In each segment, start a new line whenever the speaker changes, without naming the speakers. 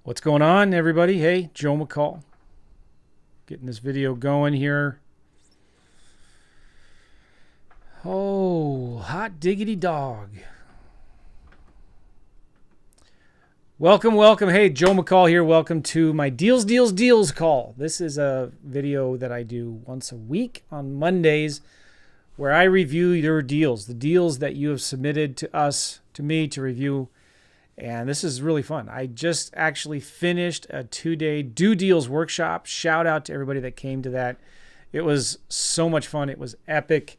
What's going on, everybody? Hey, Joe McCall. Getting this video going here. Oh, hot diggity dog. Welcome. Hey, Joe McCall here. Welcome to my Deals call. This is a video that I do once a week on Mondays where I review your deals, the deals that you have submitted to me to review. And this is really fun. I just actually finished a 2-day Do Deals workshop. Shout out to everybody that came to that. It was so much fun. It was epic.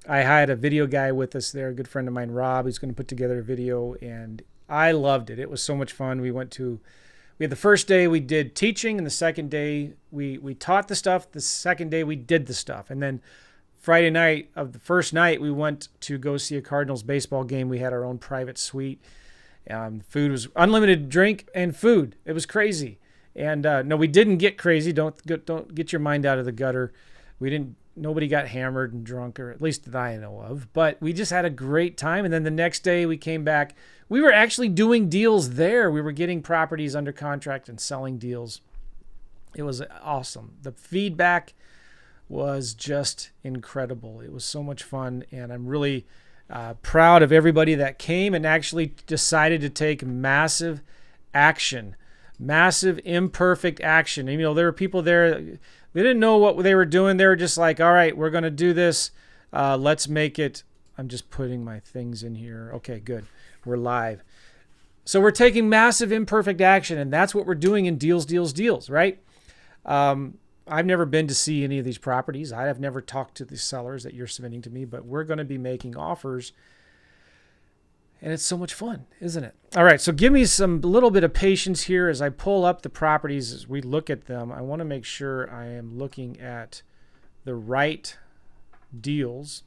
I had a video guy with us there, a good friend of mine, Rob, who's going to put together a video, and I loved it. It was so much fun. We had the first day we did teaching, and the second day we taught the stuff. The second day we did the stuff. And then Friday night of the first night, we went to go see a Cardinals baseball game. We had our own private suite. Food was unlimited, drink and food. It was crazy. And no, we didn't get crazy. Don't get your mind out of the gutter. Nobody got hammered and drunk, or at least that I know of. But we just had a great time. And then the next day we came back. We were actually doing deals there. We were getting properties under contract and selling deals. It was awesome. The feedback was just incredible. It was so much fun, and I'm really proud of everybody that came and actually decided to take massive action, massive imperfect action. And, there were people there, they didn't know what they were doing. They were just like, all right, we're going to do this. Let's make it. I'm just putting my things in here. Okay, good. We're live. So we're taking massive imperfect action, and that's what we're doing in Deals, right? I've never been to see any of these properties. I have never talked to the sellers that you're submitting to me, but we're going to be making offers. And it's so much fun, isn't it? All right, so give me a little bit of patience here as I pull up the properties as we look at them. I want to make sure I am looking at the right deals,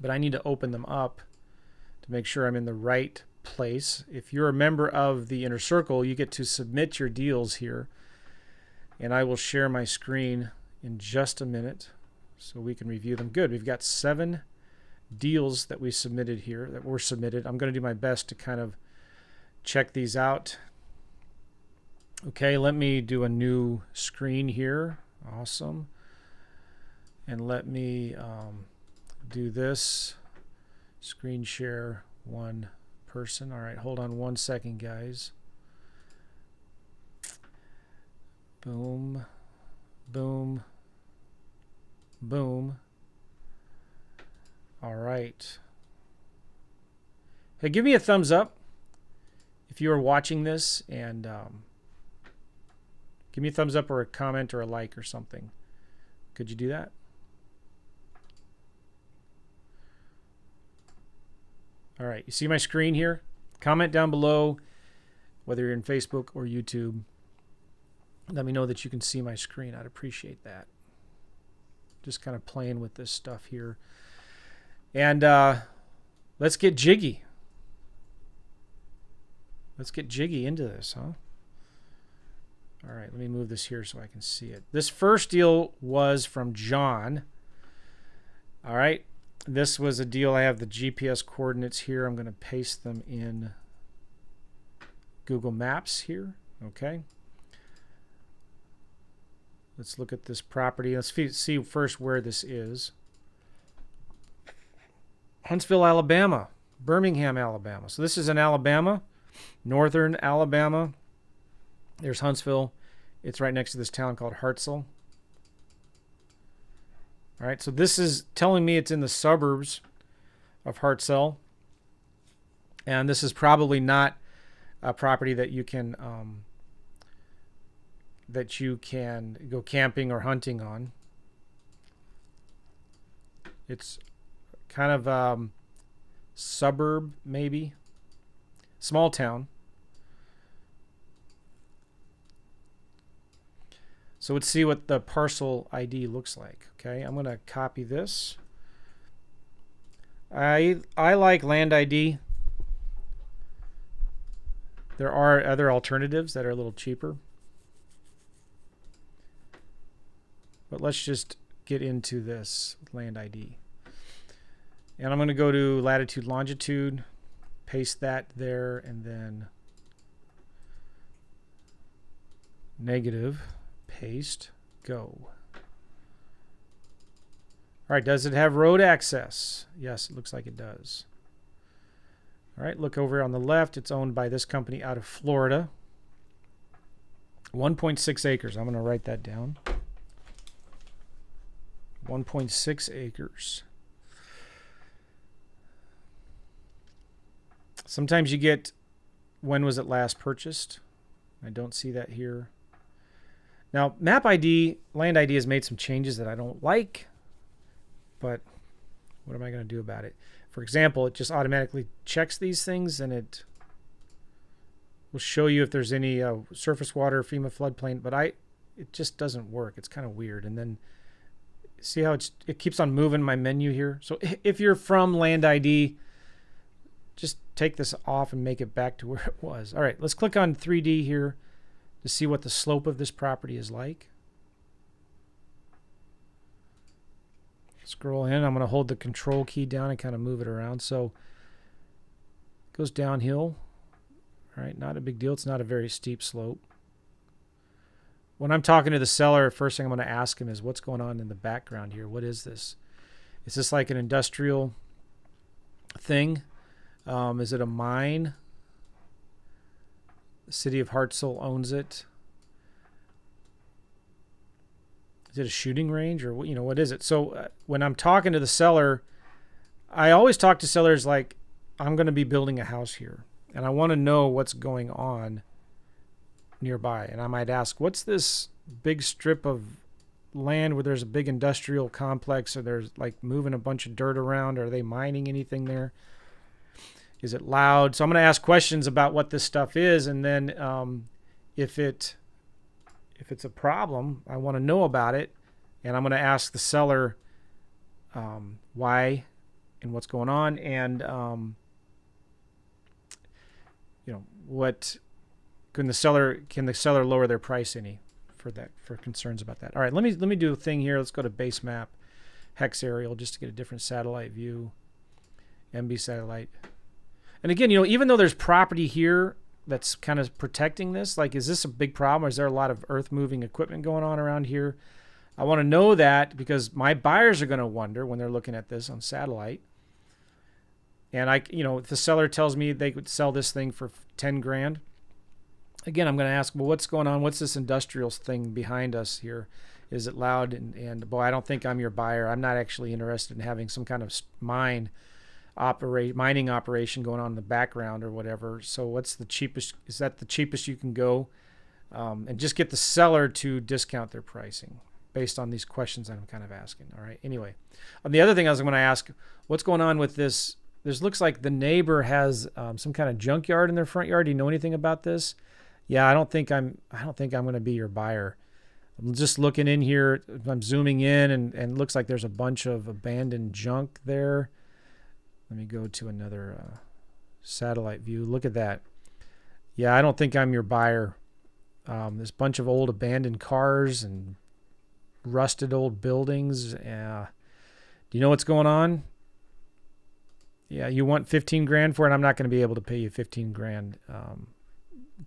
but I need to open them up to make sure I'm in the right place. If you're a member of the Inner Circle, you get to submit your deals here. And I will share my screen in just a minute so we can review them. Good. We've got 7 deals that we submitted here, that were submitted. I'm going to do my best to kind of check these out. Okay, let me do a new screen here. Awesome. And let me do this. Screen share one person. All right, hold on one second, guys. Boom, boom, boom. All right. Hey, give me a thumbs up if you are watching this, and give me a thumbs up or a comment or a like or something. Could you do that? All right. You see my screen here? Comment down below whether you're in Facebook or YouTube. Let me know that you can see my screen. I'd appreciate that. Just kind of playing with this stuff here. And let's get jiggy. Let's get jiggy into this, huh? All right, let me move this here so I can see it. This first deal was from John. All right, this was a deal. I have the GPS coordinates here. I'm going to paste them in Google Maps here. Okay. Let's look at this property. Let's see first where this is. Huntsville, Alabama. Birmingham, Alabama. So this is in Alabama, northern Alabama. There's Huntsville. It's right next to this town called Hartselle. All right, so this is telling me it's in the suburbs of Hartselle. And this is probably not a property that you can go camping or hunting on. It's kind of suburb, maybe. Small town. So let's see what the parcel ID looks like. Okay, I'm going to copy this. I like land ID. There are other alternatives that are a little cheaper. But let's just get into this land ID. And I'm going to go to latitude, longitude, paste that there, and then negative, paste, go. All right, does it have road access? Yes, it looks like it does. All right, look over on the left. It's owned by this company out of Florida. 1.6 acres. I'm going to write that down. 1.6 acres. Sometimes you get, when was it last purchased? I don't see that here. Now, Map ID, Land ID has made some changes that I don't like, but what am I going to do about it? For example, it just automatically checks these things, and it will show you if there's any surface water, FEMA floodplain, but it just doesn't work. It's kind of weird. And then see how it keeps on moving my menu here. So if you're from Land ID, just take this off and make it back to where it was. All right, let's click on 3D here to see what the slope of this property is like. Scroll in. I'm going to hold the control key down and kind of move it around. So it goes downhill. All right, not a big deal. It's not a very steep slope. When I'm talking to the seller, first thing I'm going to ask him is, what's going on in the background here? What is this? Is this like an industrial thing? Is it a mine? The city of Hartselle owns it. Is it a shooting range, or what is it? So when I'm talking to the seller, I always talk to sellers like, I'm going to be building a house here, and I want to know what's going on nearby. And I might ask, what's this big strip of land where there's a big industrial complex, or there's like moving a bunch of dirt around? Are they mining anything there? Is it loud? So I'm going to ask questions about what this stuff is, and then if it's a problem, I want to know about it, and I'm going to ask the seller why and what's going on, and what can the seller lower their price any for concerns about that. All right, let me do a thing here. Let's go to base map, hex aerial, just to get a different satellite view, MB satellite. And again, even though there's property here that's kind of protecting this, like, is this a big problem, or is there a lot of earth moving equipment going on around here? I want to know that, because my buyers are going to wonder when they're looking at this on satellite. And if the seller tells me they could sell this thing for 10 grand, again, I'm going to ask, well, what's going on? What's this industrial thing behind us here? Is it loud? And boy, I don't think I'm your buyer. I'm not actually interested in having some kind of mining operation going on in the background or whatever. So what's the cheapest? Is that the cheapest you can go? And just get the seller to discount their pricing based on these questions that I'm kind of asking. All right. Anyway, the other thing I was going to ask, what's going on with this? This looks like the neighbor has some kind of junkyard in their front yard. Do you know anything about this? Yeah, I don't think I'm going to be your buyer. I'm just looking in here. I'm zooming in, and it looks like there's a bunch of abandoned junk there. Let me go to another satellite view. Look at that. Yeah, I don't think I'm your buyer. There's a bunch of old abandoned cars and rusted old buildings. Do you know what's going on? Yeah, you want 15 grand for it? I'm not going to be able to pay you 15 grand.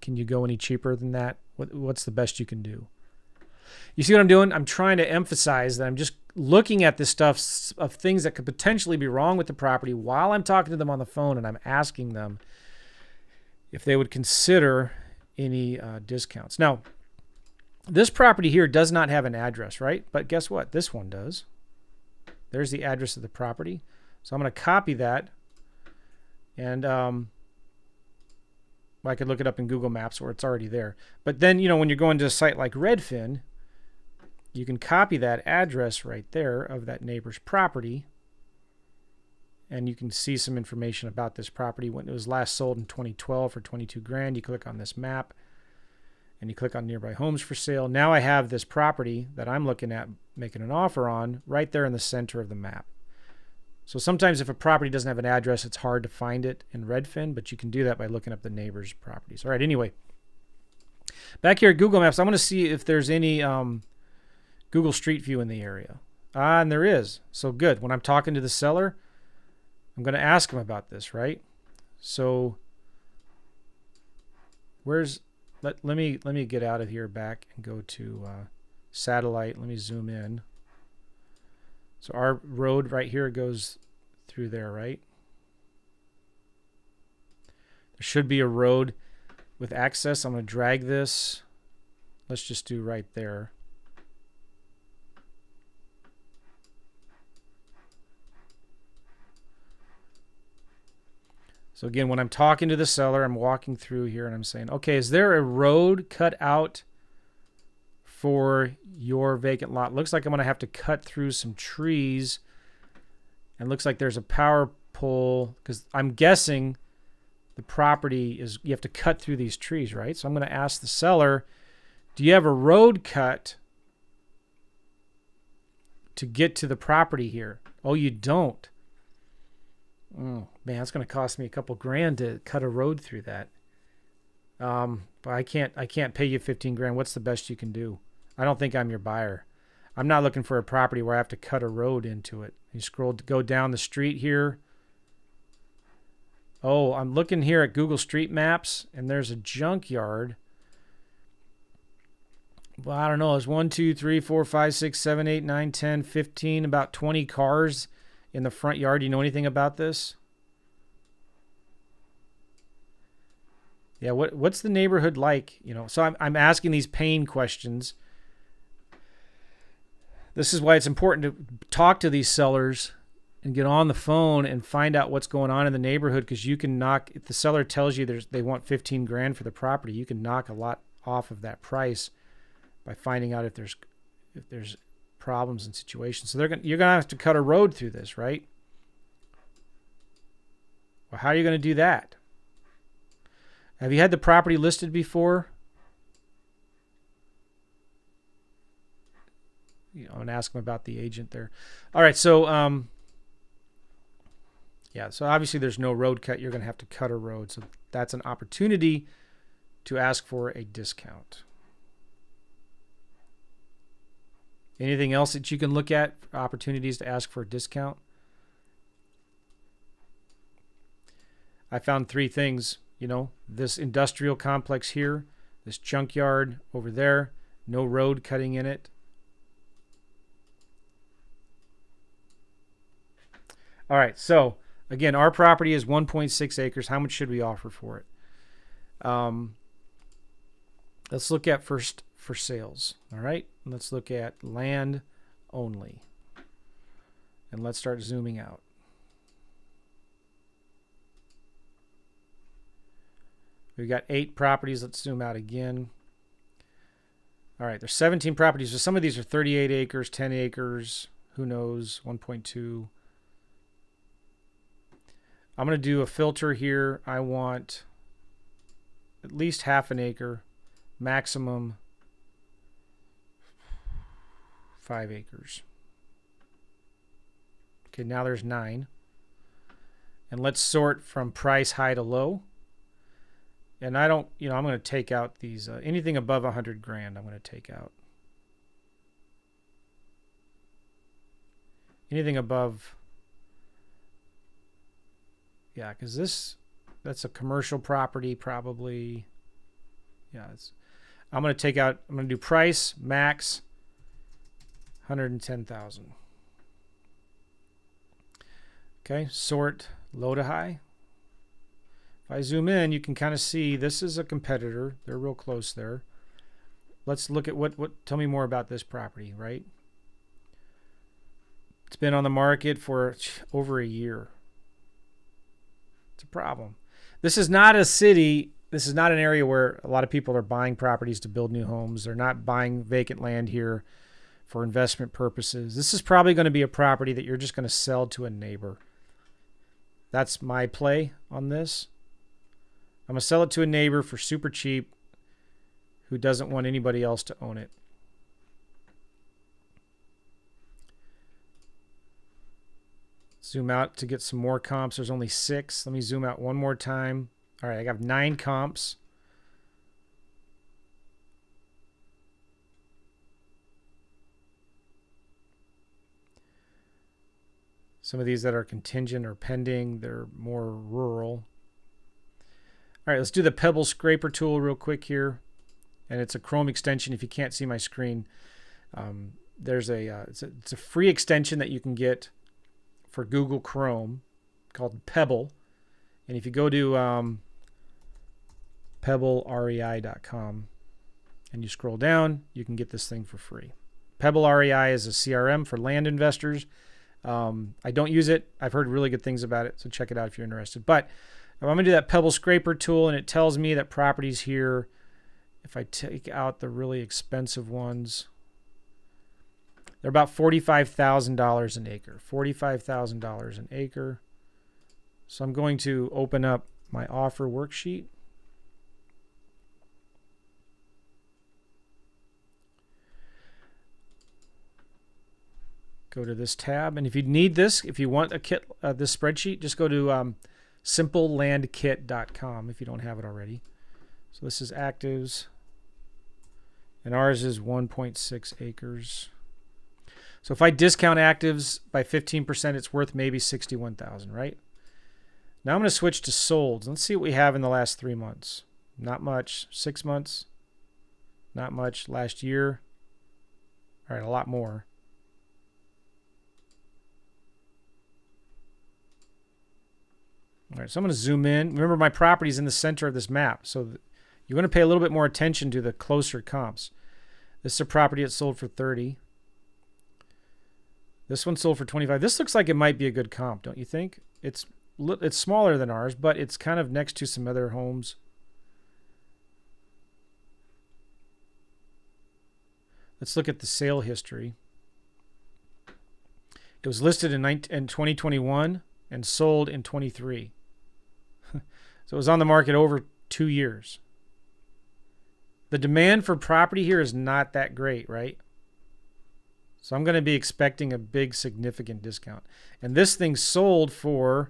Can you go any cheaper than that? What's the best you can do? You see what I'm doing? I'm trying to emphasize that I'm just looking at this stuff of things that could potentially be wrong with the property while I'm talking to them on the phone, and I'm asking them if they would consider any discounts. Now, this property here does not have an address, right? But guess what? This one does. There's the address of the property. So I'm going to copy that, and I could look it up in Google Maps where it's already there. But then, when you're going to a site like Redfin, you can copy that address right there of that neighbor's property, and you can see some information about this property. When it was last sold in 2012 for 22 grand, you click on this map, and you click on nearby homes for sale. Now I have this property that I'm looking at making an offer on right there in the center of the map. So sometimes if a property doesn't have an address, it's hard to find it in Redfin, but you can do that by looking up the neighbor's properties. All right, anyway, back here at Google Maps, I'm going to see if there's any Google Street View in the area. And there is. So good. When I'm talking to the seller, I'm going to ask him about this, right? So where's let me get out of here back and go to satellite. Let me zoom in. So our road right here goes through there, right? There should be a road with access. I'm going to drag this. Let's just do right there. So again, when I'm talking to the seller, I'm walking through here and I'm saying, okay, is there a road cut out for your vacant lot? Looks like I'm going to have to cut through some trees. And looks like there's a power pole, because I'm guessing the property is, you have to cut through these trees, right? So I'm going to ask the seller, do you have a road cut to get to the property here? Oh, you don't. Oh, man, it's going to cost me a couple grand to cut a road through that. But I can't pay you 15 grand. What's the best you can do? I don't think I'm your buyer. I'm not looking for a property where I have to cut a road into it. You go down the street here. Oh, I'm looking here at Google Street Maps, and there's a junkyard. Well, I don't know. There's 1, 2, 3, 4, 5, 6, 7, 8, 9, 10, 15, about 20 cars in the front yard. Do you know anything about this? Yeah, what's the neighborhood like? You know, so I'm asking these pain questions. This is why it's important to talk to these sellers and get on the phone and find out what's going on in the neighborhood, because you can knock, if the seller tells you they want 15 grand for the property, you can knock a lot off of that price by finding out if there's problems and situations. So you're gonna have to cut a road through this, right? Well, how are you going to do that? Have you had the property listed before? I'm going to ask them about the agent there. All right, so yeah, so obviously there's no road cut. You're going to have to cut a road. So that's an opportunity to ask for a discount. Anything else that you can look at for opportunities to ask for a discount? I found 3 things. You know, this industrial complex here, this junkyard over there, no road cutting in it. All right, so again, our property is 1.6 acres. How much should we offer for it? Let's look at first for sales. All right, let's look at land only. And let's start zooming out. We've got 8 properties. Let's zoom out again. All right, there's 17 properties. So some of these are 38 acres, 10 acres, who knows, 1.2. I'm going to do a filter here. I want at least half an acre, maximum 5 acres. Okay, now there's 9. And let's sort from price high to low. And I don't, I'm going to take out these, anything above 100 grand, I'm going to take out. Anything above, yeah, because that's a commercial property probably. Yeah, I'm going to take out, I'm going to do price, max, 110,000. Okay, sort low to high. If I zoom in, you can kind of see this is a competitor. They're real close there. Let's look at tell me more about this property, right? It's been on the market for over a year. It's a problem. This is not a city. This is not an area where a lot of people are buying properties to build new homes. They're not buying vacant land here for investment purposes. This is probably going to be a property that you're just going to sell to a neighbor. That's my play on this. I'm going to sell it to a neighbor for super cheap who doesn't want anybody else to own it. Zoom out to get some more comps. There's only 6. Let me zoom out one more time. All right, I got 9 comps. Some of these that are contingent or pending, they're more rural. All right, let's do the pebble scraper tool real quick here. and it's a Chrome extension. If you can't see my screen, there's it's a free extension that you can get for Google Chrome called Pebble. And if you go to pebblerei.com and you scroll down, you can get this thing for free. Pebble REI is a CRM for land investors. I don't use it. I've heard really good things about it, so check it out if you're interested. But I'm going to do that Pebble Scraper tool, and it tells me that properties here, if I take out the really expensive ones, they're about $45,000 an acre. $45,000 an acre. So I'm going to open up my offer worksheet. Go to this tab, and if you need this, if you want a kit, this spreadsheet, just go to simplelandkit.com if you don't have it already. So this is actives, and ours is 1.6 acres. So if I discount actives by 15%, it's worth maybe $61,000, right? Now I'm going to switch to solds. Let's see what we have in the last 3 months. Not much. 6 months. Not much. Last year. All right, a lot more. All right, so I'm going to zoom in. Remember, my property is in the center of this map, so you're going to pay a little bit more attention to the closer comps. This is a property that sold for 30. This one sold for 25. This looks like it might be a good comp, don't you think? It's smaller than ours, but it's kind of next to some other homes. Let's look at the sale history. It was listed in 2021 and sold in 23. So it was on the market over 2 years. The demand for property here is not that great, right? So I'm going to be expecting a big, significant discount. And this thing sold for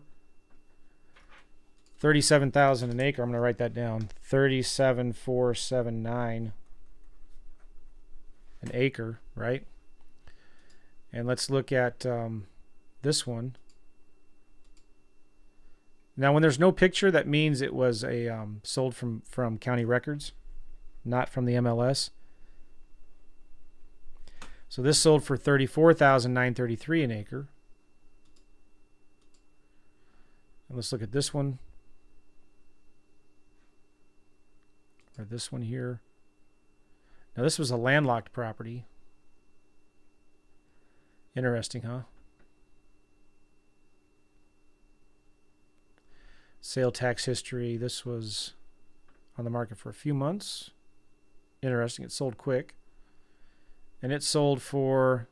$37,000 an acre. I'm going to write that down. $37,479 an acre, right? And let's look at this one. Now, when there's no picture, that means it was a sold from county records, not from the MLS. So this sold for $34,933 an acre. And let's look at this one. Or this one here. Now, this was a landlocked property. Interesting, huh? Sale tax history. This was on the market for a few months. Interesting. It sold quick. And it sold for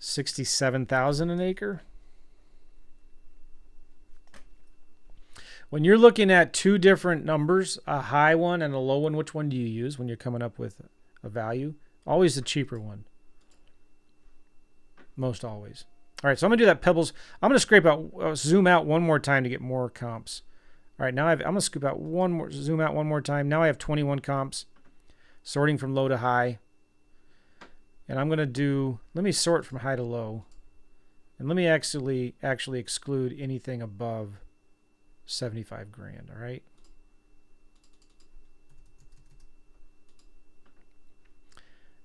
$67,000 an acre. When you're looking at two different numbers, a high one and a low one, which one do you use when you're coming up with a value? Always the cheaper one. Most always. All right, so I'm going to do that Pebbles. I'm going to scrape out, zoom out one more time to get more comps. All right, now I'm going to scoop out zoom out one more time. Now I have 21 comps, sorting from low to high. And I'm going to do, let me sort from high to low. And let me actually exclude anything above 75 grand, all right?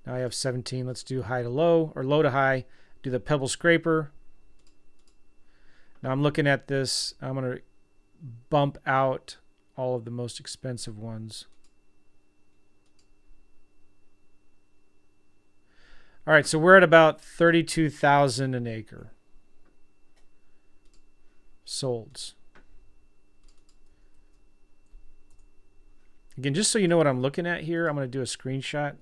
Now I have 17. Let's do high to low, or low to high. Do the Pebble Scraper. Now I'm looking at this. I'm going to bump out all of the most expensive ones. All right, so we're at about $32,000 an acre. Solds. Again, just so you know what I'm looking at here, I'm going to do a screenshot of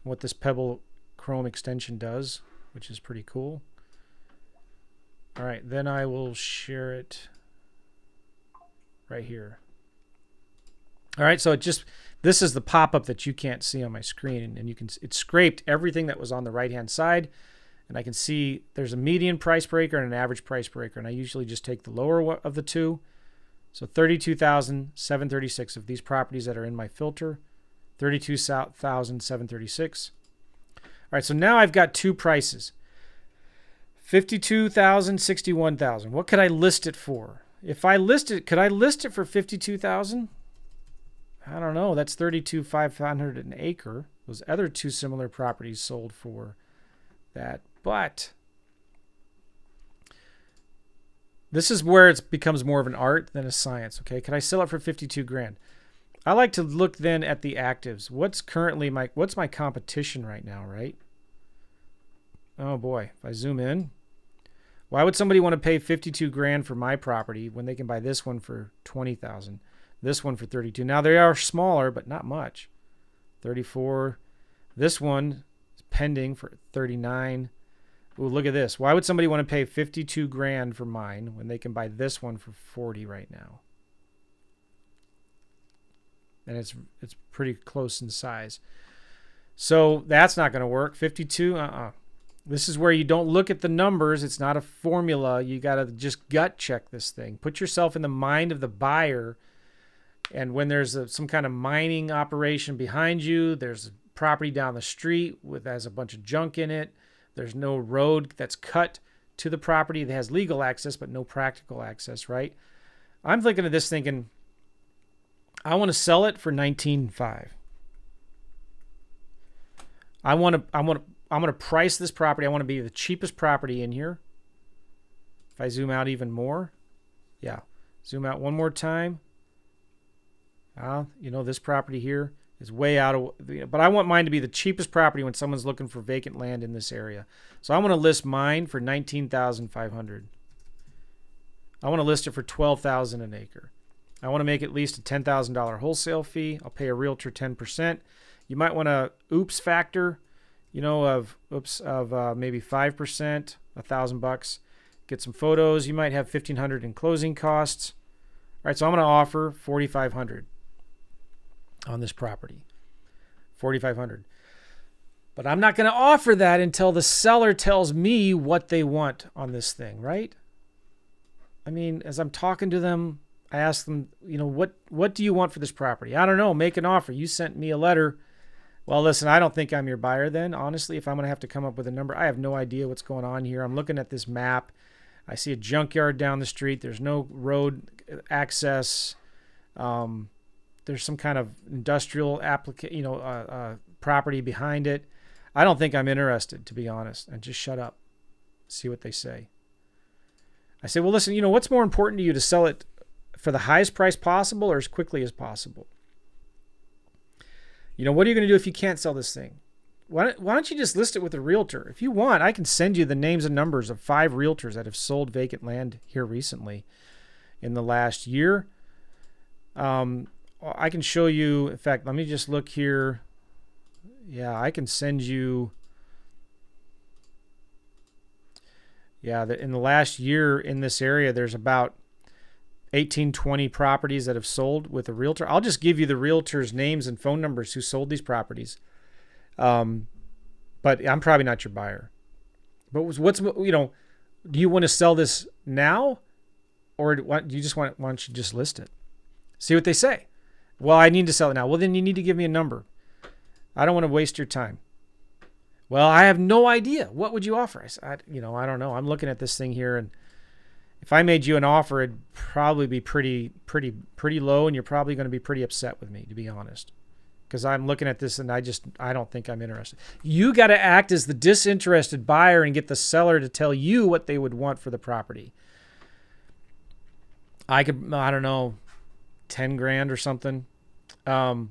what this Pebble Chrome extension does, which is pretty cool. All right, then I will share it right here. All right, so this is the pop-up that you can't see on my screen, and it scraped everything that was on the right-hand side, and I can see there's a median price per acre and an average price per acre, and I usually just take the lower of the two. So 32,736 of these properties that are in my filter, 32,736. All right, so now I've got two prices, 52,000, 61,000. What could I list it for? If I list it, could I list it for 52,000? I don't know. That's 32,500 an acre. Those other two similar properties sold for that. But this is where it becomes more of an art than a science. Okay, can I sell it for 52 grand? I like to look then at the actives. What's my competition right now, right? Oh boy, if I zoom in, why would somebody want to pay 52 grand for my property when they can buy this one for 20,000? This one for 32. Now they are smaller, but not much. 34. This one is pending for 39. Ooh, look at this. Why would somebody want to pay 52 grand for mine when they can buy this one for 40 right now? And it's pretty close in size. So that's not going to work. 52, This is where you don't look at the numbers. It's not a formula. You got to just gut check this thing. Put yourself in the mind of the buyer. And when there's some kind of mining operation behind you, there's a property down the street that has a bunch of junk in it. There's no road that's cut to the property that has legal access, but no practical access, right? I'm looking at this thinking, I want to sell it for $19,500. I'm going to price this property. I want to be the cheapest property in here. If I zoom out even more, yeah, zoom out one more time. This property here is way out of, but I want mine to be the cheapest property when someone's looking for vacant land in this area. So I want to list mine for $19,500. I want to list it for $12,000 an acre. I want to make at least a $10,000 wholesale fee. I'll pay a realtor 10%. You might want to oops factor, of maybe 5%, $1,000. Get some photos. You might have $1,500 in closing costs. All right, so I'm going to offer $4,500 on this property. $4,500. But I'm not going to offer that until the seller tells me what they want on this thing, right? I mean, as I'm talking to them, I ask them, what do you want for this property? I don't know. Make an offer. You sent me a letter. Well, listen, I don't think I'm your buyer then. Honestly, if I'm going to have to come up with a number, I have no idea what's going on here. I'm looking at this map. I see a junkyard down the street. There's no road access. There's some kind of industrial property behind it. I don't think I'm interested, to be honest. And just shut up. See what they say. I say, well, listen, what's more important to you, to sell it for the highest price possible or as quickly as possible? What are you going to do if you can't sell this thing? Why don't you just list it with a realtor? If you want, I can send you the names and numbers of 5 realtors that have sold vacant land here recently in the last year. I can show you, in fact, let me just look here. Yeah, I can send you. Yeah, in the last year in this area, there's about 18, 20 properties that have sold with a realtor. I'll just give you the realtors' names and phone numbers who sold these properties. But I'm probably not your buyer. But do you want to sell this now, or do you just why don't you just list it? See what they say. Well, I need to sell it now. Well, then you need to give me a number. I don't want to waste your time. Well, I have no idea. What would you offer? I don't know. I'm looking at this thing here, and if I made you an offer, it'd probably be pretty low, and you're probably going to be pretty upset with me, to be honest. Because I'm looking at this and I don't think I'm interested. You got to act as the disinterested buyer and get the seller to tell you what they would want for the property. I don't know, 10 grand or something. 10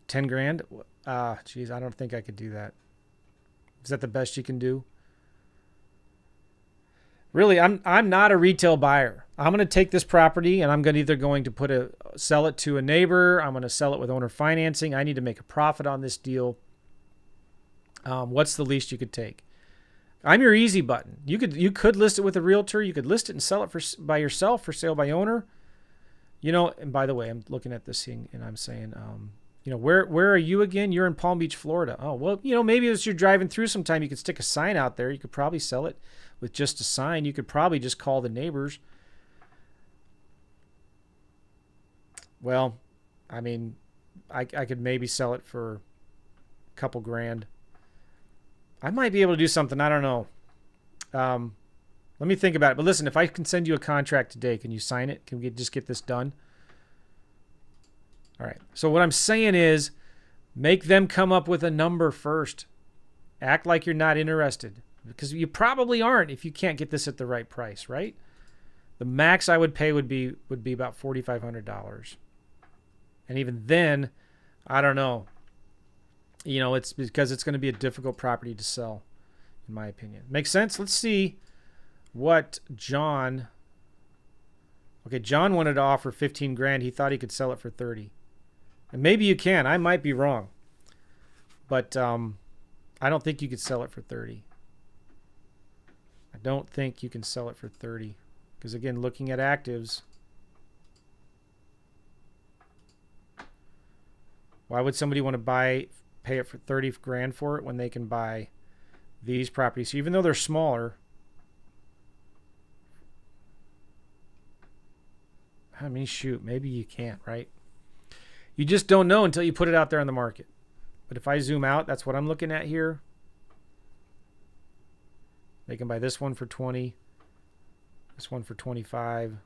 grand? Geez, I don't think I could do that. Is that the best you can do? Really, I'm not a retail buyer. I'm going to take this property and I'm either going to sell it to a neighbor. I'm going to sell it with owner financing. I need to make a profit on this deal. What's the least you could take? I'm your easy button. You could list it with a realtor. You could list it and sell it by yourself for sale by owner. And by the way, I'm looking at this thing and I'm saying, where are you again? You're in Palm Beach, Florida. Oh, well, maybe as you're driving through sometime, you could stick a sign out there. You could probably sell it with just a sign. You could probably just call the neighbors. Well, I mean, I could maybe sell it for a couple grand. I might be able to do something. I don't know. Let me think about it. But listen, if I can send you a contract today, can you sign it? Can we just get this done? All right. So what I'm saying is make them come up with a number first. Act like you're not interested, because you probably aren't if you can't get this at the right price, right? The max I would pay would be about $4,500. And even then, I don't know. You know, it's because it's going to be a difficult property to sell, in my opinion. Makes sense? Let's see what John... Okay, John wanted to offer 15 grand. He thought he could sell it for 30. And maybe you can. I might be wrong. But I don't think you could sell it for 30. I don't think you can sell it for 30. Because again, looking at actives, why would somebody want to pay it for 30 grand for it when they can buy these properties? So even though they're smaller, I mean, shoot, maybe you can't, right? You just don't know until you put it out there on the market. But if I zoom out, that's what I'm looking at here. They can buy this one for 20, this one for 25.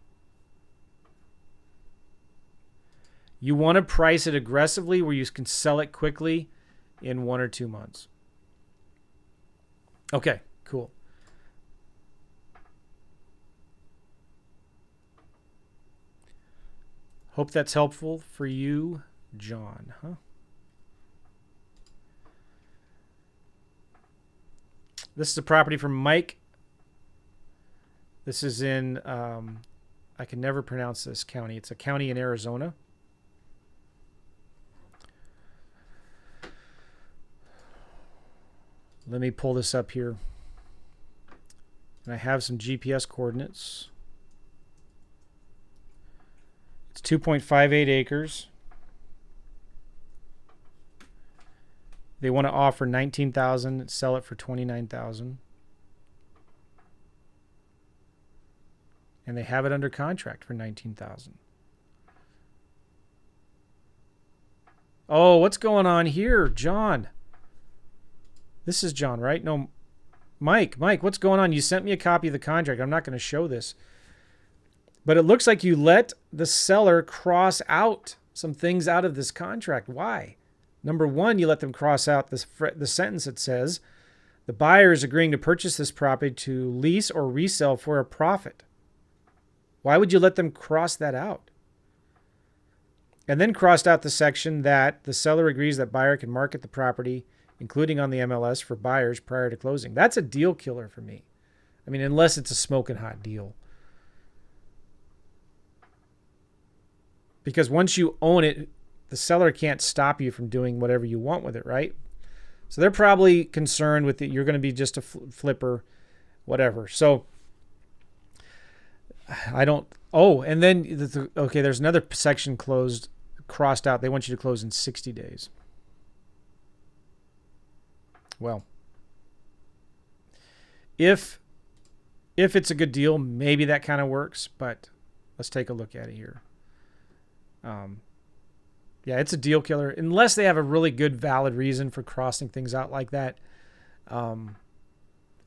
You want to price it aggressively where you can sell it quickly in 1 or 2 months. Okay, cool. Hope that's helpful for you, John, huh? This is a property from Mike. This is in, I can never pronounce this county. It's a county in Arizona. Let me pull this up here. And I have some GPS coordinates. It's 2.58 acres. They want to offer $19,000, sell it for $29,000. And they have it under contract for $19,000. Oh, what's going on here, John? This is John, right? No, Mike, what's going on? You sent me a copy of the contract. I'm not going to show this. But it looks like you let the seller cross out some things out of this contract. Why? Number one, you let them cross out the sentence that says, the buyer is agreeing to purchase this property to lease or resell for a profit. Why would you let them cross that out? And then crossed out the section that the seller agrees that buyer can market the property, including on the MLS, for buyers prior to closing. That's a deal killer for me. I mean, unless it's a smoking hot deal. Because once you own it, the seller can't stop you from doing whatever you want with it, right? So they're probably concerned with it. You're going to be just a flipper, whatever. So I don't... Oh, and then, okay, there's another section crossed out. They want you to close in 60 days. Well, if it's a good deal, maybe that kind of works, but let's take a look at it here. Yeah, it's a deal killer unless they have a really good, valid reason for crossing things out like that. And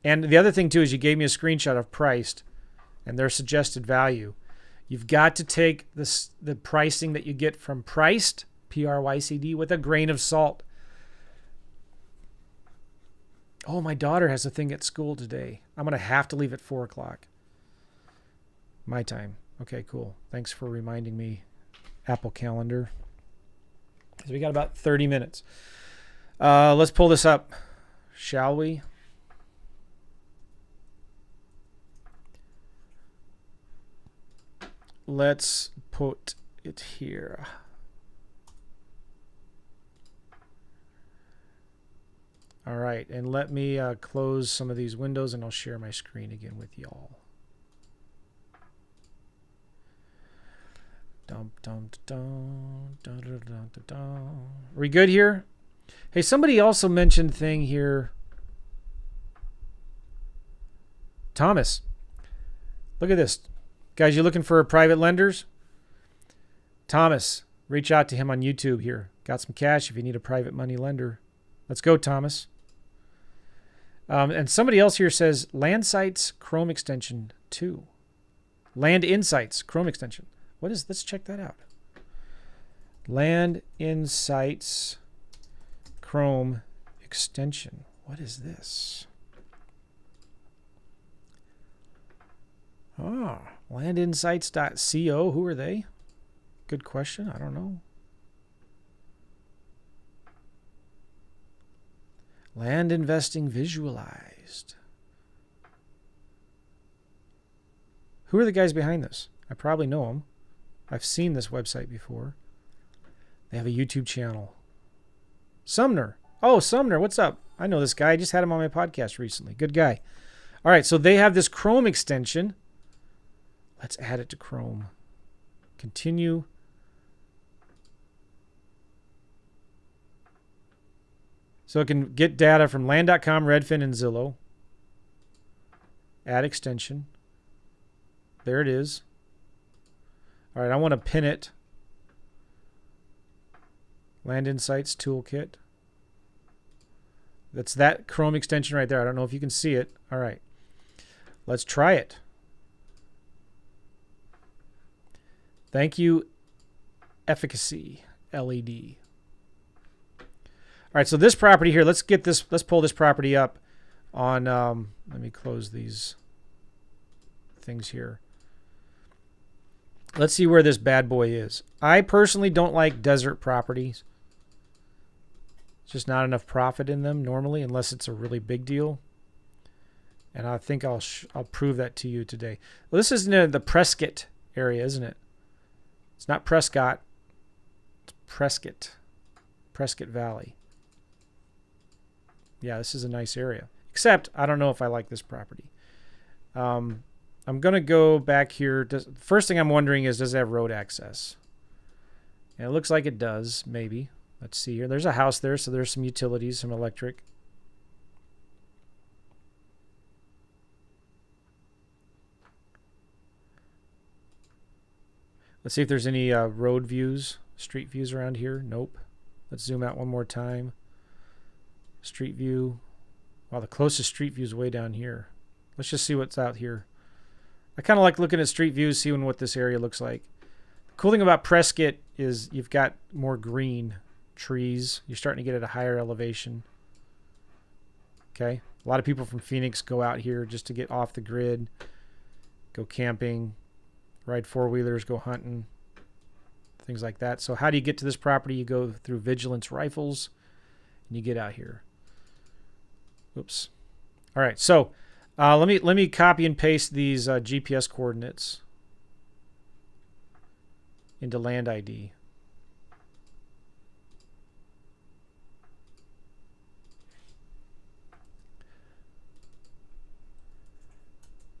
the other thing too is you gave me a screenshot of priced and their suggested value. You've got to take the pricing that you get from priced, PRYCD, with a grain of salt. Oh, my daughter has a thing at school today. I'm going to have to leave at 4 o'clock. My time. Okay, cool. Thanks for reminding me, Apple Calendar. So we got about 30 minutes. Let's pull this up, shall we? Let's put it here. All right, and let me close some of these windows and I'll share my screen again with y'all. Are we good here? Hey, somebody also mentioned thing here. Thomas, look at this. Guys, you looking for private lenders? Thomas, reach out to him on YouTube here. Got some cash if you need a private money lender. Let's go, Thomas. And somebody else here says Land Sites Chrome extension 2. Land Insights Chrome extension. What is? Let's check that out. Land Insights Chrome extension. What is this? Ah, landinsights.co. Who are they? Good question. I don't know. Land investing visualized. Who are the guys behind this? I probably know them. I've seen this website before. They have a YouTube channel. Sumner. Oh, Sumner, what's up? I know this guy. I just had him on my podcast recently. Good guy. All right, so they have this Chrome extension. Let's add it to Chrome. Continue. So it can get data from land.com, Redfin, and Zillow. Add extension. There it is. All right, I want to pin it. Land Insights Toolkit. That's that Chrome extension right there. I don't know if you can see it. All right. Let's try it. Thank you, Efficacy LED. All right, so this property here, let's pull this property up on, let me close these things here. Let's see where this bad boy is. I personally don't like desert properties. It's just not enough profit in them normally, unless it's a really big deal. And I think I'll prove that to you today. Well, this is near the Prescott area, isn't it? It's not Prescott. It's Prescott. Prescott Valley. Yeah, this is a nice area. Except, I don't know if I like this property. I'm going to go back here. First thing I'm wondering is, does it have road access? And it looks like it does, maybe. Let's see here. There's a house there, so there's some utilities, some electric. Let's see if there's any road views, street views around here. Nope. Let's zoom out one more time. Street view. Wow, the closest street view is way down here. Let's just see what's out here. I kind of like looking at street views, seeing what this area looks like. The cool thing about Prescott is you've got more green trees. You're starting to get at a higher elevation. Okay. A lot of people from Phoenix go out here just to get off the grid, go camping, ride four-wheelers, go hunting, things like that. So how do you get to this property? You go through Vigilance Rifles, and you get out here. Oops. All right, so let me copy and paste these GPS coordinates into Land ID.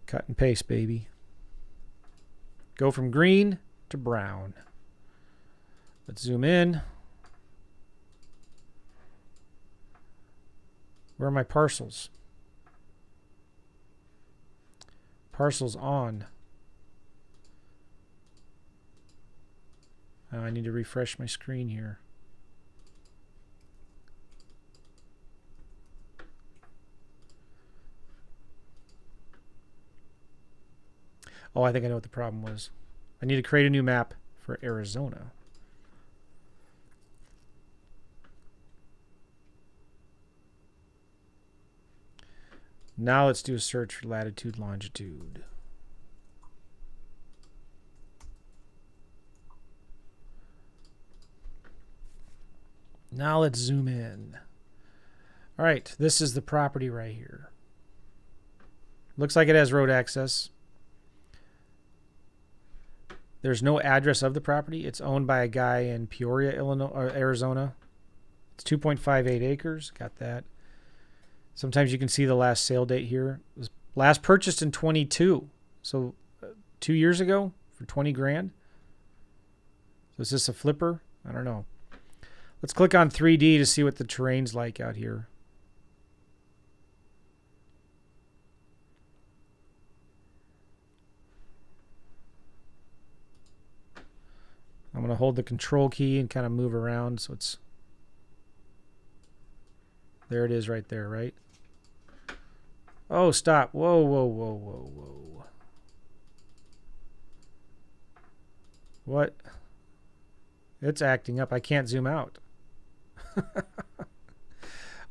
Cut and paste, baby. Go from green to brown. Let's zoom in. Where are my parcels? Parcels on. Oh, I need to refresh my screen here. Oh, I think I know what the problem was. I need to create a new map for Arizona. Now let's do a search for latitude, longitude. Now let's zoom in. All right, this is the property right here. Looks like it has road access. There's no address of the property. It's owned by a guy in Peoria, Illinois, or Arizona. It's 2.58 acres. Got that. Sometimes you can see the last sale date here. It was last purchased in 22. So 2 years ago for 20 grand. So is this a flipper? I don't know. Let's click on 3D to see what the terrain's like out here. I'm going to hold the control key and kind of move around so it's... There it is right there, right? Oh, stop. Whoa, whoa, whoa, whoa, whoa. What? It's acting up. I can't zoom out.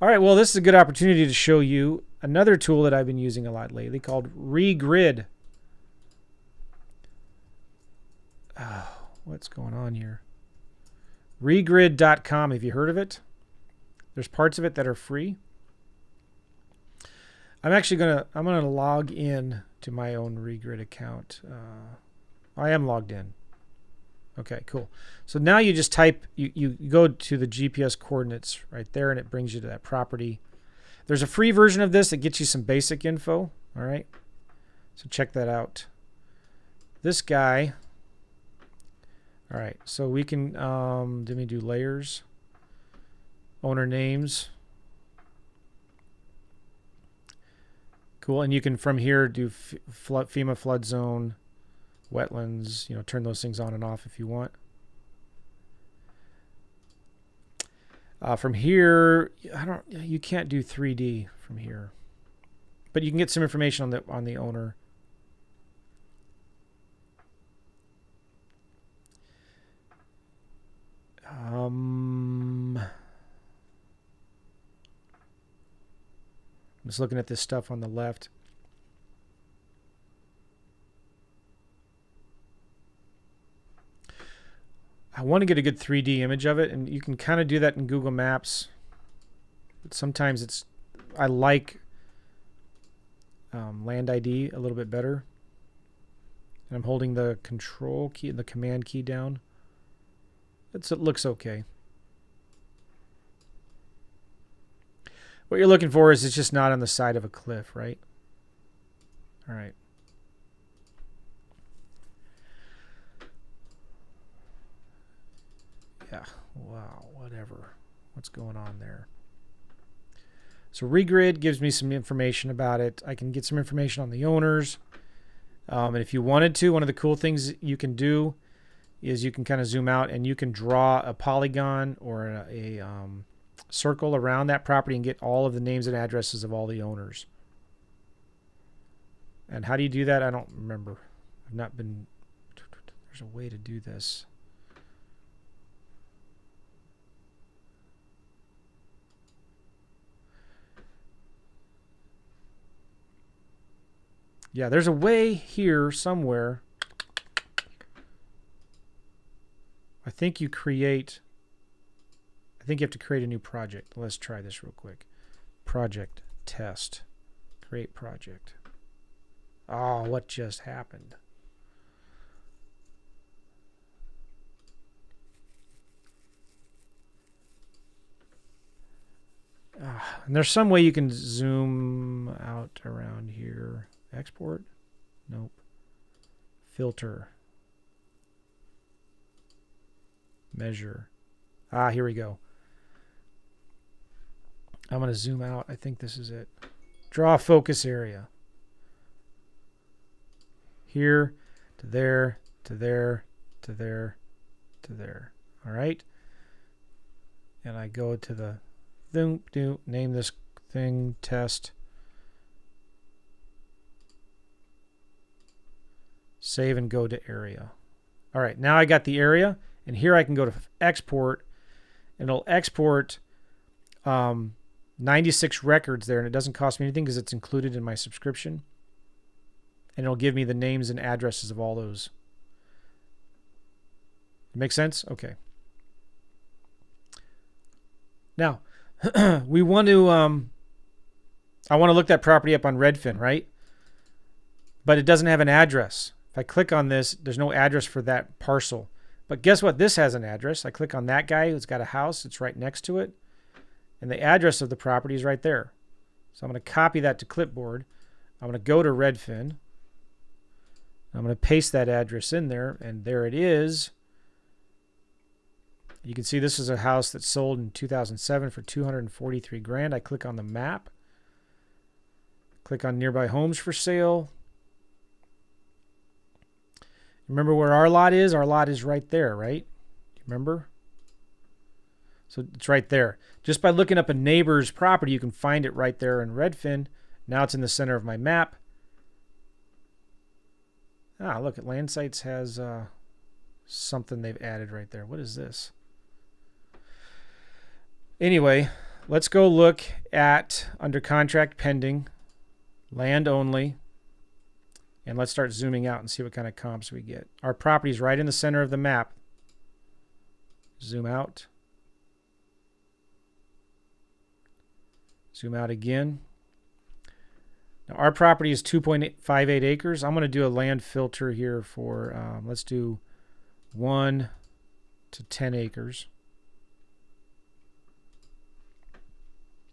All right, well, this is a good opportunity to show you another tool that I've been using a lot lately called Regrid. Oh, what's going on here? Regrid.com. Have you heard of it? There's parts of it that are free. I'm gonna log in to my own Regrid account. I am logged in. Okay, cool. So now you just type, you go to the GPS coordinates right there, and it brings you to that property. There's a free version of this that gets you some basic info. All right, so check that out. This guy. All right, so we can let me do layers, owner names. Cool, and you can from here do FEMA flood zone, wetlands, turn those things on and off if you want. From here, you can't do 3D from here, but you can get some information on the owner. I'm just looking at this stuff on the left. I want to get a good 3D image of it, and you can kind of do that in Google Maps. But sometimes I like Land ID a little bit better. And I'm holding the control key and the command key down. It looks okay. What you're looking for is it's just not on the side of a cliff, right? All right. Yeah, wow, whatever. What's going on there? So Regrid gives me some information about it. I can get some information on the owners. And if you wanted to, one of the cool things you can do is you can kind of zoom out and you can draw a polygon or a circle around that property and get all of the names and addresses of all the owners. And how do you do that? I don't remember. I've not been... There's a way to do this. Yeah, there's a way here somewhere. I think you have to create a new project. Let's try this real quick. Project test. Create project. Oh, what just happened? And there's some way you can zoom out around here. Export? Nope. Filter. Measure. Here we go. I'm going to zoom out. I think this is it. Draw a focus area. Here to there, to there, to there, to there. All right. And I go to the name this thing test. Save and go to area. All right, now I got the area, and here I can go to export, and it'll export 96 records there, and it doesn't cost me anything because it's included in my subscription. And it'll give me the names and addresses of all those. Make sense? Okay. Now, we want to, I want to look that property up on Redfin, right? But it doesn't have an address. If I click on this, there's no address for that parcel. But guess what? This has an address. I click on that guy who's got a house. It's right next to it. And the address of the property is right there. So I'm going to copy that to clipboard. I'm going to go to Redfin. I'm going to paste that address in there. And there it is. You can see this is a house that sold in 2007 for $243,000. I click on the map. Click on nearby homes for sale. Remember where our lot is? Our lot is right there, right? Remember? So it's right there. Just by looking up a neighbor's property, you can find it right there in Redfin. Now it's in the center of my map. Look, at Land Sites has something they've added right there. What is this? Anyway, let's go look at under contract pending, land only, and let's start zooming out and see what kind of comps we get. Our property's right in the center of the map. Zoom out. Zoom out again. Now our property is 2.58 acres. I'm going to do a land filter here for, let's do 1 to 10 acres.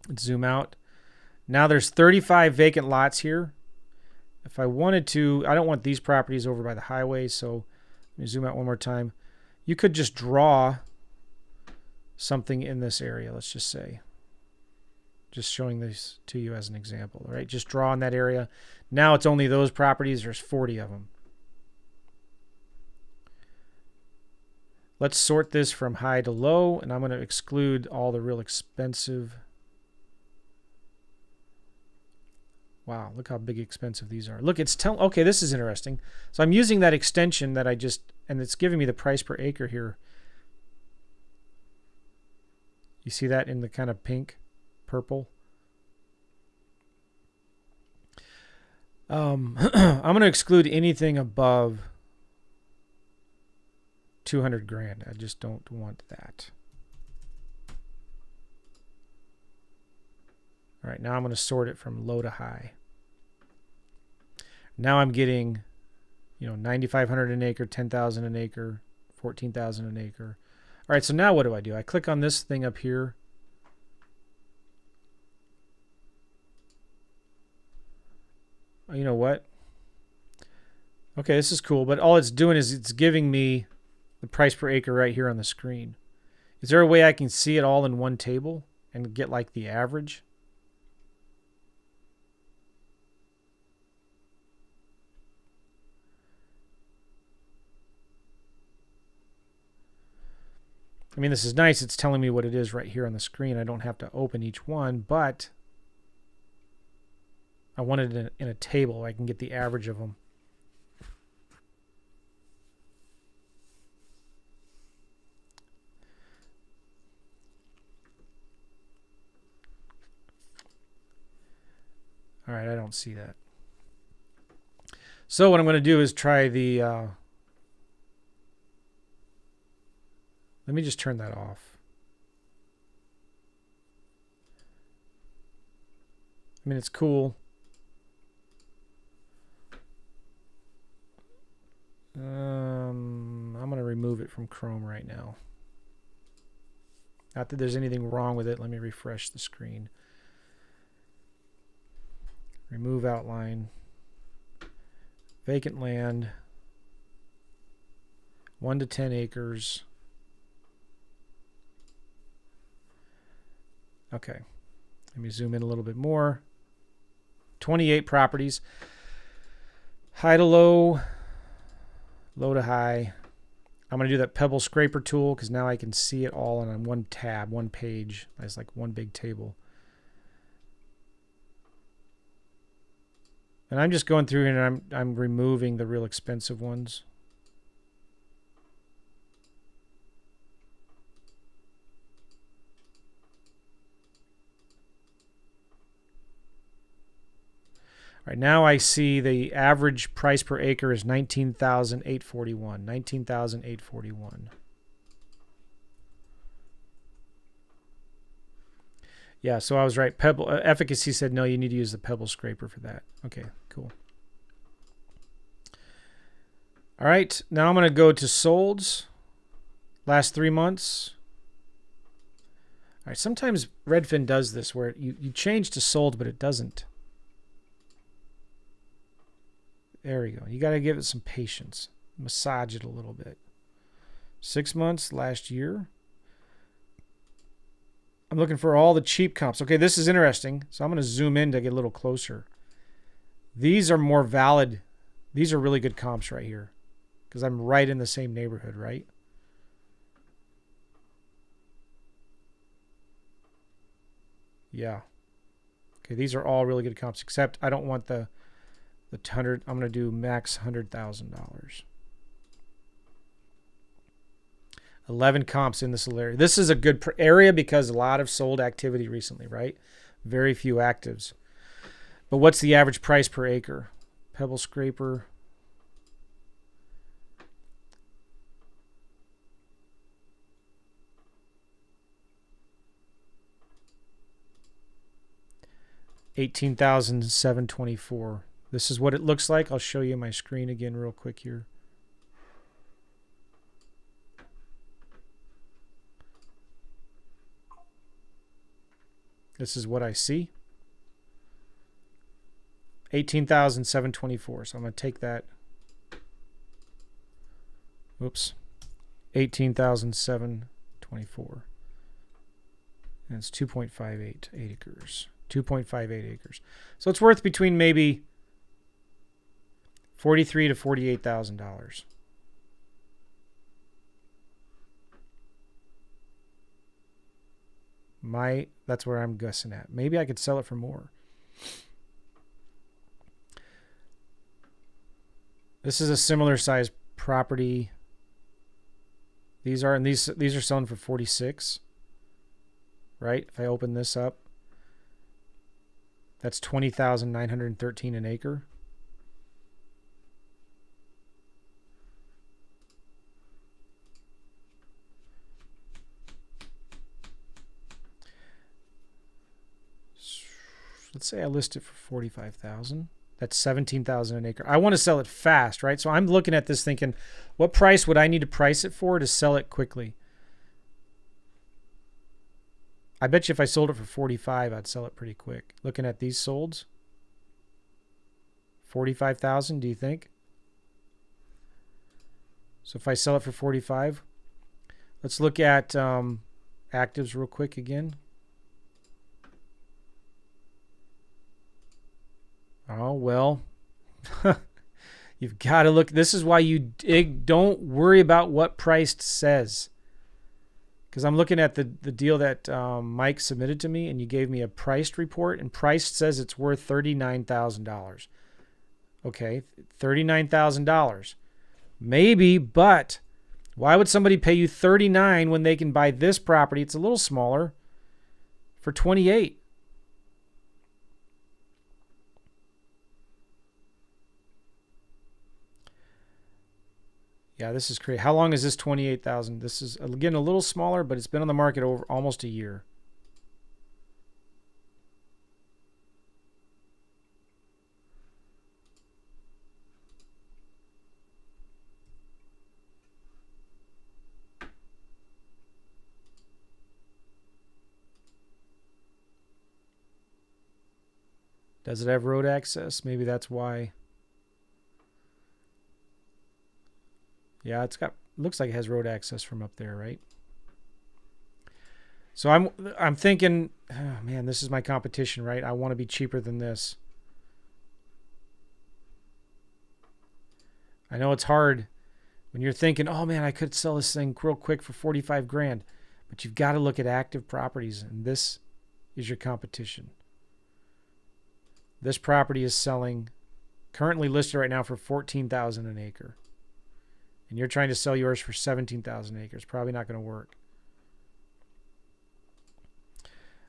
Let's zoom out. Now there's 35 vacant lots here. If I wanted to, I don't want these properties over by the highway, so let me zoom out one more time. You could just draw something in this area, let's just say. Just showing this to you as an example, all right? Just draw in that area. Now it's only those properties. There's 40 of them. Let's sort this from high to low, and I'm going to exclude all the real expensive. Wow, look how big expensive these are. Look, it's okay, this is interesting. So I'm using that extension that I just, and it's giving me the price per acre here. You see that in the kind of pink, purple? I'm going to exclude anything above 200 grand. I just don't want that. All right, now I'm going to sort it from low to high. Now I'm getting, 9,500 an acre, 10,000 an acre, 14,000 an acre. All right, so now what do? I click on this thing up here. You know what? Okay, this is cool, but all it's doing is it's giving me the price per acre right here on the screen. Is there a way I can see it all in one table and get like the average? I mean, this is nice. It's telling me what it is right here on the screen. I don't have to open each one, but I want it in a table. I can get the average of them. All right, I don't see that. So what I'm going to do is try the... let me just turn that off. I mean, it's cool. I'm going to remove it from Chrome right now. Not that there's anything wrong with it. Let me refresh the screen. Remove outline. Vacant land. 1 to 10 acres. Okay. Let me zoom in a little bit more. 28 properties. High to low. Low to high. I'm going to do that pebble scraper tool because now I can see it all on one tab, one page. It's like one big table. And I'm just going through here and I'm removing the real expensive ones. All right, now I see the average price per acre is $19,841. $19,841. Yeah, so I was right. Pebble efficacy said no, you need to use the pebble scraper for that. Okay, cool. All right, now I'm going to go to solds. Last 3 months. All right, sometimes Redfin does this where you change to sold, but it doesn't. There we go. You got to give it some patience. Massage it a little bit. 6 months, last year. I'm looking for all the cheap comps. Okay, this is interesting. So I'm going to zoom in to get a little closer. These are more valid. These are really good comps right here because I'm right in the same neighborhood, right? Yeah. Okay, these are all really good comps, except I don't want the 100. I'm going to do max $100,000. 11 comps in this area. This is a good area because a lot of sold activity recently, right? Very few actives. But what's the average price per acre? Pebble scraper. $18,724. This is what it looks like. I'll show you my screen again real quick here. This is what I see. 18,724. So I'm going to take that. Oops. 18,724. And it's 2.58 acres. 2.58 acres. So it's worth between maybe $43,000 to $48,000. That's where I'm guessing at. Maybe I could sell it for more. This is a similar size property. These are selling for 46. Right? If I open this up, that's 20,913 an acre. Let's say I list it for 45,000. That's 17,000 an acre. I want to sell it fast, right? So I'm looking at this thinking, what price would I need to price it for to sell it quickly? I bet you if I sold it for 45, I'd sell it pretty quick. Looking at these solds, 45,000, do you think? So if I sell it for 45, let's look at actives real quick again. Oh, well, you've got to look. This is why you don't worry about what priced says. Because I'm looking at the deal that Mike submitted to me, and you gave me a priced report, and priced says it's worth $39,000. Okay, $39,000. Maybe, but why would somebody pay you $39 when they can buy this property? It's a little smaller for $28. Yeah, this is crazy. How long is this 28,000? This is, again, a little smaller, but it's been on the market over almost a year. Does it have road access? Maybe that's why. Yeah, looks like it has road access from up there, right? So I'm thinking, oh man, this is my competition, right? I want to be cheaper than this. I know it's hard when you're thinking, oh man, I could sell this thing real quick for 45 grand, but you've got to look at active properties, and this is your competition. This property is selling, currently listed right now for $14,000 an acre. And you're trying to sell yours for 17,000 acres. Probably not going to work.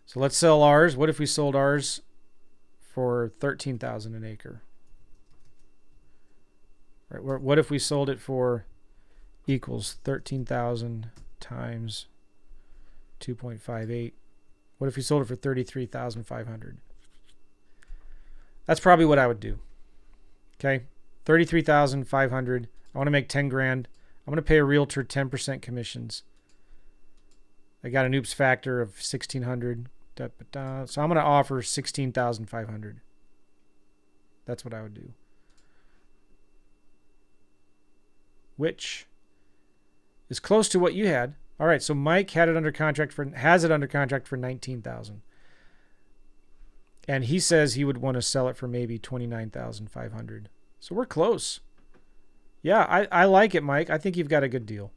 So let's sell ours. What if we sold ours for 13,000 an acre? Right. What if we sold it for equals 13,000 times 2.58? What if we sold it for 33,500? That's probably what I would do. Okay, 33,500. I want to make 10 grand. I'm going to pay a realtor 10% commissions. I got an oops factor of 1,600. So I'm going to offer 16,500. That's what I would do. Which is close to what you had. All right, so Mike has it under contract for 19,000. And he says he would want to sell it for maybe 29,500. So we're close. Yeah, I like it, Mike. I think you've got a good deal.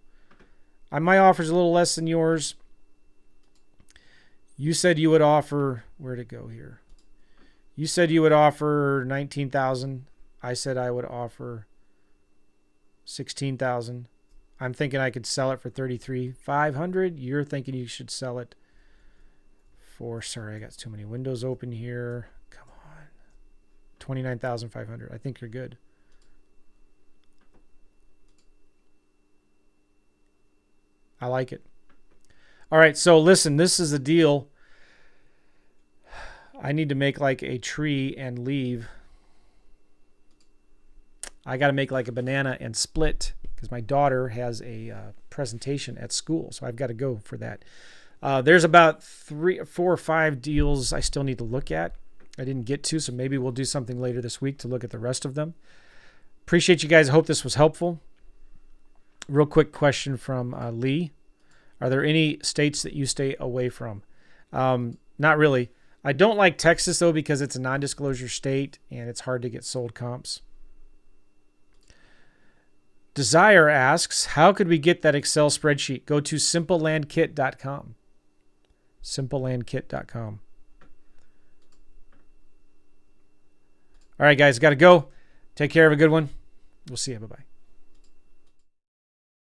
My offer's a little less than yours. You said you would offer, where'd it go here? You said you would offer 19,000. I said I would offer 16,000. I'm thinking I could sell it for $33,500. You're thinking you should sell it for, sorry, I got too many windows open here. Come on. $29,500. I think you're good. I like it. All right, so listen, this is a deal. I need to make like a tree and leave. I got to make like a banana and split because my daughter has a presentation at school, so I've got to go for that. There's about 4 or 5 deals I still need to look at. I didn't get to, so maybe we'll do something later this week to look at the rest of them. Appreciate you guys. I hope this was helpful. Real quick question from Lee. Are there any states that you stay away from? Not really. I don't like Texas, though, because it's a non-disclosure state and it's hard to get sold comps. Desire asks, how could we get that Excel spreadsheet? Go to simplelandkit.com. Simplelandkit.com. All right, guys, got to go. Take care. Have a good one. We'll see you. Bye-bye.